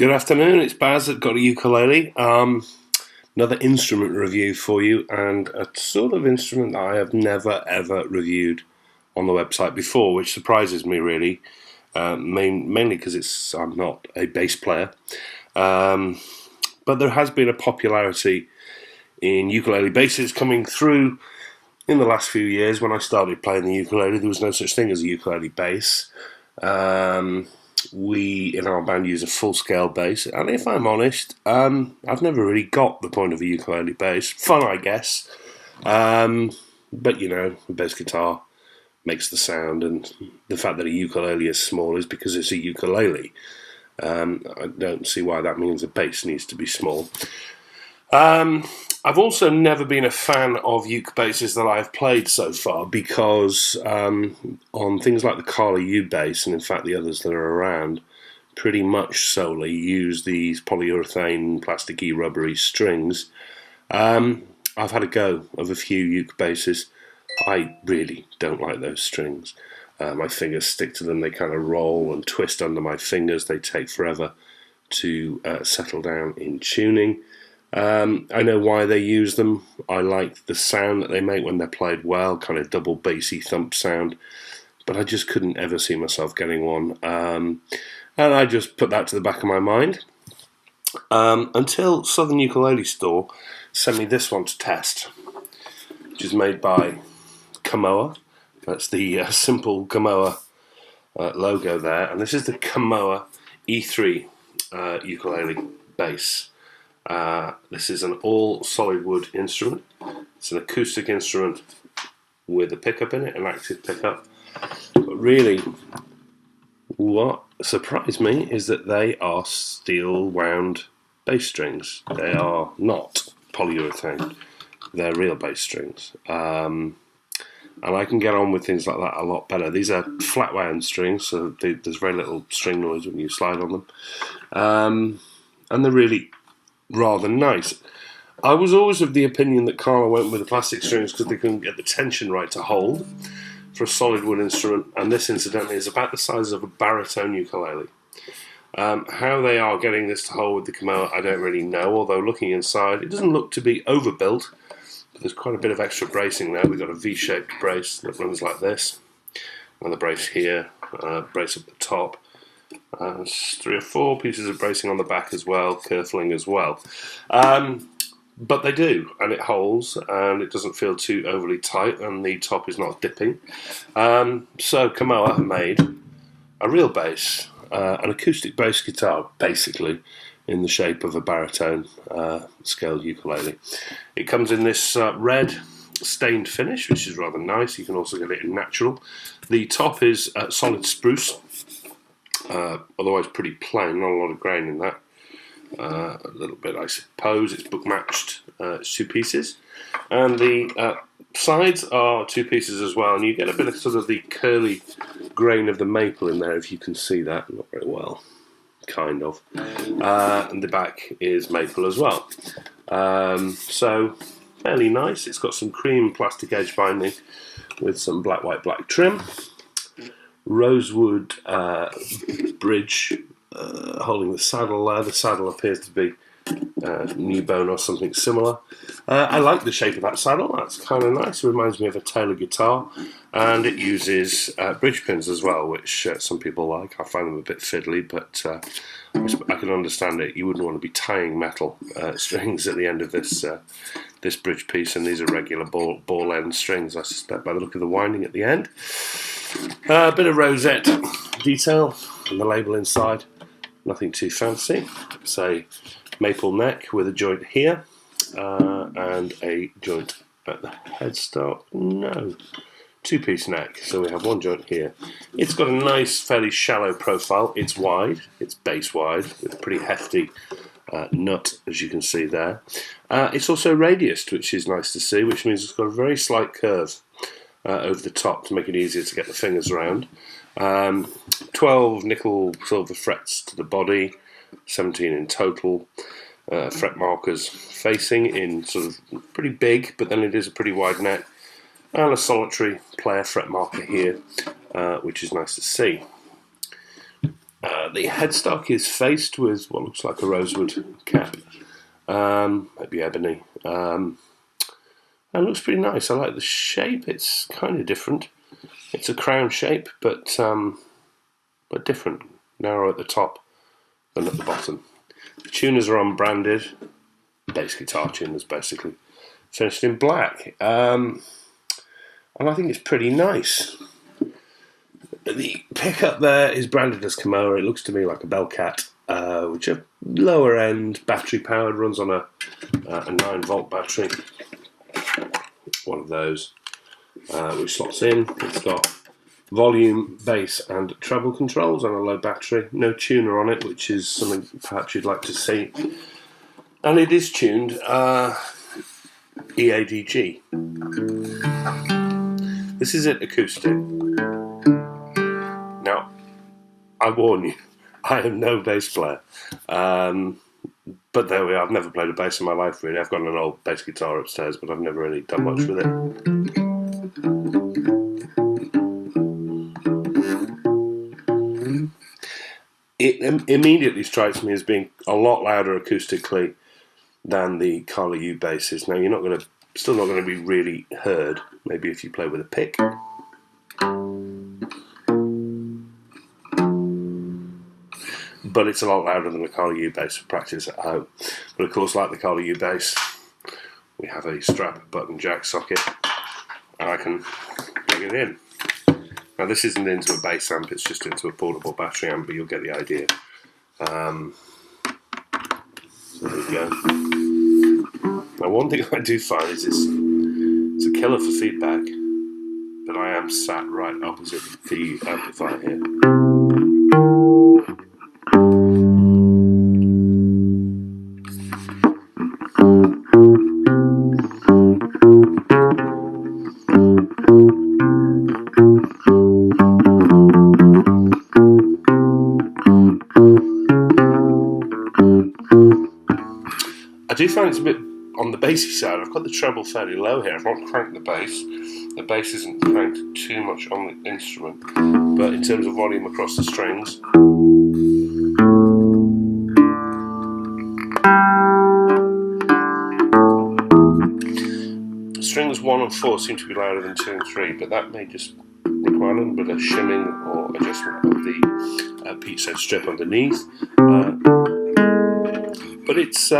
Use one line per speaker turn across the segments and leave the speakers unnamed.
Good afternoon, it's Baz at GotAUkulele. Another instrument review for you, and a sort of instrument that I have never ever reviewed on the website before, which surprises me really, mainly because I'm not a bass player. But there has been a popularity in ukulele basses coming through in the last few years. When I started playing the ukulele, there was no such thing as a ukulele bass. We in our band use a full-scale bass, and if I'm honest, I've never really got the point of a ukulele bass. Fun, I guess, but you know, a bass guitar makes the sound, and the fact that a ukulele is small is because it's a ukulele. I don't see why that means a bass needs to be small. I've also never been a fan of uke basses that I've played so far because on things like the Carly U bass, and in fact the others that are around, pretty much solely use these polyurethane, plasticky, rubbery strings. I've had a go of a few uke basses. I really don't like those strings. My fingers stick to them, they kind of roll and twist under my fingers, they take forever to settle down in tuning. I know why they use them. I like the sound that they make when they're played well, kind of double bassy thump sound, but I just couldn't ever see myself getting one, and I just put that to the back of my mind until Southern Ukulele Store sent me this one to test, which is made by Kamoa. That's the simple Kamoa logo there, and this is the Kamoa E3 ukulele bass. This is an all solid wood instrument. It's an acoustic instrument with a pickup in it, an active pickup. But really, what surprised me is that they are steel wound bass strings. They are not polyurethane. They're real bass strings. And I can get on with things like that a lot better. These are flat wound strings, so there's very little string noise when you slide on them. And they're really rather nice. I was always of the opinion that Carla went with the plastic strings because they couldn't get the tension right to hold for a solid wood instrument, and this incidentally is about the size of a baritone ukulele. How they are getting this to hold with the Kamoa, I don't really know, although looking inside, it doesn't look to be overbuilt, but there's quite a bit of extra bracing there. We've got a V-shaped brace that runs like this, another brace here, brace up the top. There's 3 or 4 pieces of bracing on the back as well, kerfling as well. But they do, and it holds, and it doesn't feel too overly tight, and the top is not dipping. So Kamoa have made a real bass, an acoustic bass guitar, basically, in the shape of a baritone scaled ukulele. It comes in this red stained finish, which is rather nice. You can also get it in natural. The top is solid spruce. Otherwise pretty plain, not a lot of grain in that. A little bit, I suppose. It's book matched. It's 2 pieces, and the sides are 2 pieces as well. And you get a bit of sort of the curly grain of the maple in there, if you can see that. Not very well, kind of. And the back is maple as well. So fairly nice. It's got some cream plastic edge binding with some black, white, black trim. Rosewood bridge holding the saddle there. The saddle appears to be new bone or something similar. I like the shape of that saddle. That's kind of nice. It reminds me of a Taylor guitar, and it uses bridge pins as well, which some people like. I find them a bit fiddly, but I can understand it. You wouldn't want to be tying metal strings at the end of this this bridge piece, and these are regular ball end strings, I suspect, by the look of the winding at the end. A bit of rosette detail on the label inside, nothing too fancy. It's a maple neck with a joint here and a joint at the headstock. No, 2-piece neck, so we have 1 joint here. It's got a nice, fairly shallow profile. It's wide, it's base wide, with a pretty hefty nut, as you can see there. It's also radiused, which is nice to see, which means it's got a very slight curve over the top to make it easier to get the fingers around. 12 nickel silver frets to the body, 17 in total. Fret markers facing in sort of pretty big, but then it is a pretty wide neck, and a solitary player fret marker here, which is nice to see. The headstock is faced with what looks like a rosewood cap, maybe ebony. And it looks pretty nice. I like the shape. It's kind of different. It's a crown shape, but different. Narrow at the top than at the bottom. The tuners are unbranded. Bass guitar tuners, basically. Finished in black. And I think it's pretty nice. The pickup there is branded as Kamoa. It looks to me like a Bellcat, which are lower end, battery powered, runs on a 9-volt battery. One of those, which slots in. It's got volume, bass, and treble controls on a low battery. No tuner on it, which is something perhaps you'd like to see. And it is tuned EADG. This is it acoustic. Now, I warn you, I am no bass player. But there we are. I've never played a bass in my life, really. I've got an old bass guitar upstairs, but I've never really done much with it. It immediately strikes me as being a lot louder acoustically than the Carla U basses. Now, you're still not going to be really heard, maybe if you play with a pick. But it's a lot louder than the Carla U bass for practice at home. But of course, like the Carla U bass, we have a strap button jack socket, and I can plug it in. Now this isn't into a bass amp, it's just into a portable battery amp, but you'll get the idea. So there you go. Now one thing I do find is it's a killer for feedback, but I am sat right opposite the amplifier here. I do find it's a bit on the bassy side. I've got the treble fairly low here. I've not cranked the bass. The bass isn't cranked too much on the instrument, but in terms of volume across the strings, strings 1 and 4 seem to be louder than 2 and 3, but that may just require a little bit of shimming or adjustment of the Pete Said strip underneath. But it's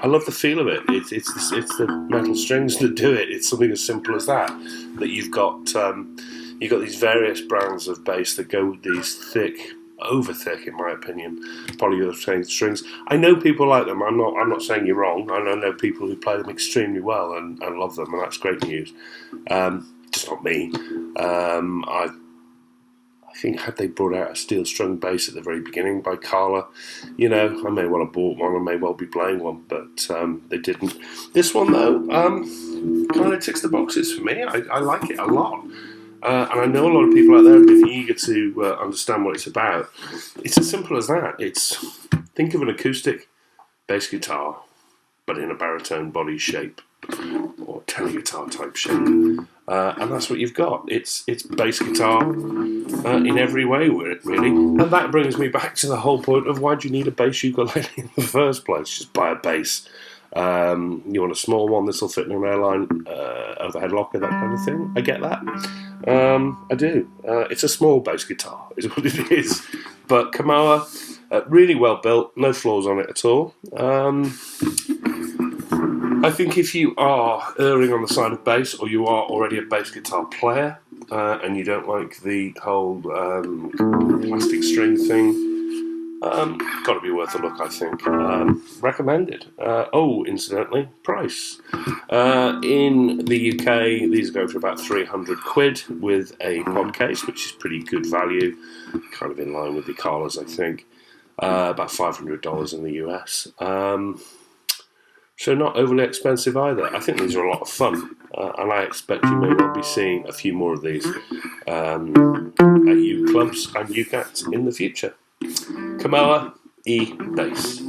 I love the feel of it. It's the metal strings that do it. It's something as simple as that. That you've got these various brands of bass that go with these thick, over thick, in my opinion, polyurethane strings. I know people like them. I'm not saying you're wrong. I know people who play them extremely well and love them, and that's great news. Just not me. I think had they brought out a steel strung bass at the very beginning by Carla, I may well have bought one, I may well be playing one, but they didn't. This one though, kind of ticks the boxes for me. I like it a lot. And I know a lot of people out there have been eager to understand what it's about. It's as simple as that. Think of an acoustic bass guitar, but in a baritone body shape, or teleguitar type shape. And that's what you've got. It's bass guitar in every way, really. And that brings me back to the whole point of why do you need a bass ukulele in the first place? Just buy a bass. You want a small one, this will fit in an airline overhead locker, that kind of thing. I get that. I do. It's a small bass guitar, is what it is. But Kamoa, really well built, no flaws on it at all. I think if you are erring on the side of bass, or you are already a bass guitar player, and you don't like the whole plastic string thing, got to be worth a look, I think. Recommended. Incidentally, price. In the UK, these go for about 300 quid with a pod case, which is pretty good value, kind of in line with the Carlas, I think. About $500 in the US. So not overly expensive either. I think these are a lot of fun, and I expect you may well be seeing a few more of these at U clubs and UCAT in the future. Kamoa E bass.